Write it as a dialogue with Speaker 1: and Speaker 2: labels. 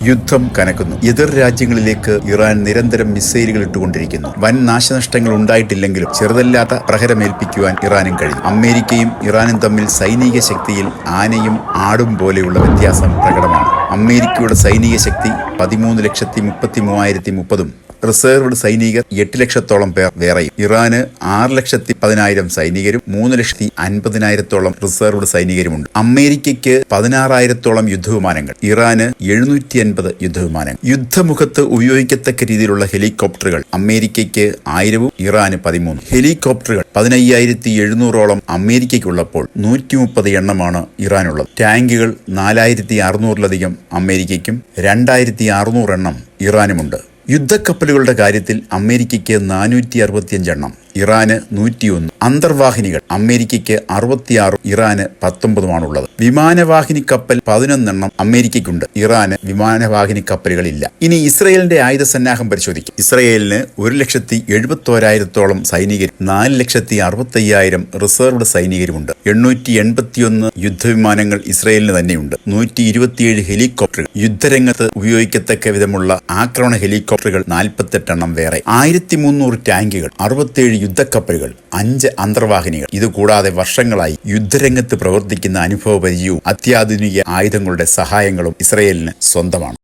Speaker 1: യുദ്ധം കനക്കുന്നു. എതിർ രാജ്യങ്ങളിലേക്ക് ഇറാൻ നിരന്തരം മിസൈലുകൾ ഇട്ടുകൊണ്ടിരിക്കുന്നു. വൻ നാശനഷ്ടങ്ങൾ ഉണ്ടായിട്ടില്ലെങ്കിലും ചെറുതല്ലാത്ത പ്രഹരമേൽപ്പിക്കുവാൻ ഇറാനും കഴിയും. അമേരിക്കയും ഇറാനും തമ്മിൽ സൈനിക ശക്തിയിൽ ആനയും ആടും പോലെയുള്ള വ്യത്യാസം പ്രകടമാണ്. അമേരിക്കയുടെ സൈനിക ശക്തി 13,33,030 റിസർവ്ഡ് സൈനികർ 8 ലക്ഷത്തോളം പേർ വേറെയും. ഇറാന് 6,10,000 സൈനികരും 3,50,000 റിസർവ്ഡ് സൈനികരുമുണ്ട്. അമേരിക്കയ്ക്ക് 16,000 യുദ്ധവിമാനങ്ങൾ, ഇറാന് 750 യുദ്ധവിമാനങ്ങൾ. യുദ്ധമുഖത്ത് ഉപയോഗിക്കത്തക്ക രീതിയിലുള്ള ഹെലികോപ്റ്ററുകൾ അമേരിക്കയ്ക്ക് 1000, ഇറാന് 13. ഹെലികോപ്റ്ററുകൾ 15,700 അമേരിക്കയ്ക്കുള്ളപ്പോൾ 130 എണ്ണമാണ് ഇറാനുള്ളത്. ടാങ്കുകൾ 4,600 അമേരിക്കയ്ക്കും 2,600 എണ്ണം ഇറാനുമുണ്ട്. യുദ്ധക്കപ്പലുകളുടെ കാര്യത്തിൽ അമേരിക്കയ്ക്ക് 465 എണ്ണം, ഇറാന് 101. അന്തർവാഹിനികൾ അമേരിക്കയ്ക്ക് 66, ഇറാന് 19 വിമാനവാഹിനി കപ്പൽ 11 എണ്ണം അമേരിക്കയ്ക്കുണ്ട്, ഇറാന് വിമാനവാഹിനി കപ്പലുകളില്ല. ഇനി ഇസ്രയേലിന്റെ ആയുധ സന്നാഹം പരിശോധിക്കും. ഇസ്രയേലിന് 1,71,000 സൈനികരും 4,65,000 റിസർവ്ഡ് സൈനികരുമുണ്ട്. 881 യുദ്ധവിമാനങ്ങൾ ഇസ്രയേലിന് തന്നെയുണ്ട്. 127 ഹെലികോപ്റ്ററുകൾ, യുദ്ധരംഗത്ത് ഉപയോഗിക്കത്തക്ക വിധമുള്ള ആക്രമണ ഹെലികോപ്റ്ററുകൾ 48 എണ്ണം വേറെ, 1300 ടാങ്കുകൾ, 67 യുദ്ധക്കപ്പലുകൾ, 5 അന്തർവാഹിനികൾ. ഇതുകൂടാതെ വർഷങ്ങളായി യുദ്ധരംഗത്ത് പ്രവർത്തിക്കുന്ന അനുഭവപരിചയവും അത്യാധുനിക ആയുധങ്ങളുടെ സഹായങ്ങളും ഇസ്രയേലിന് സ്വന്തമാണ്.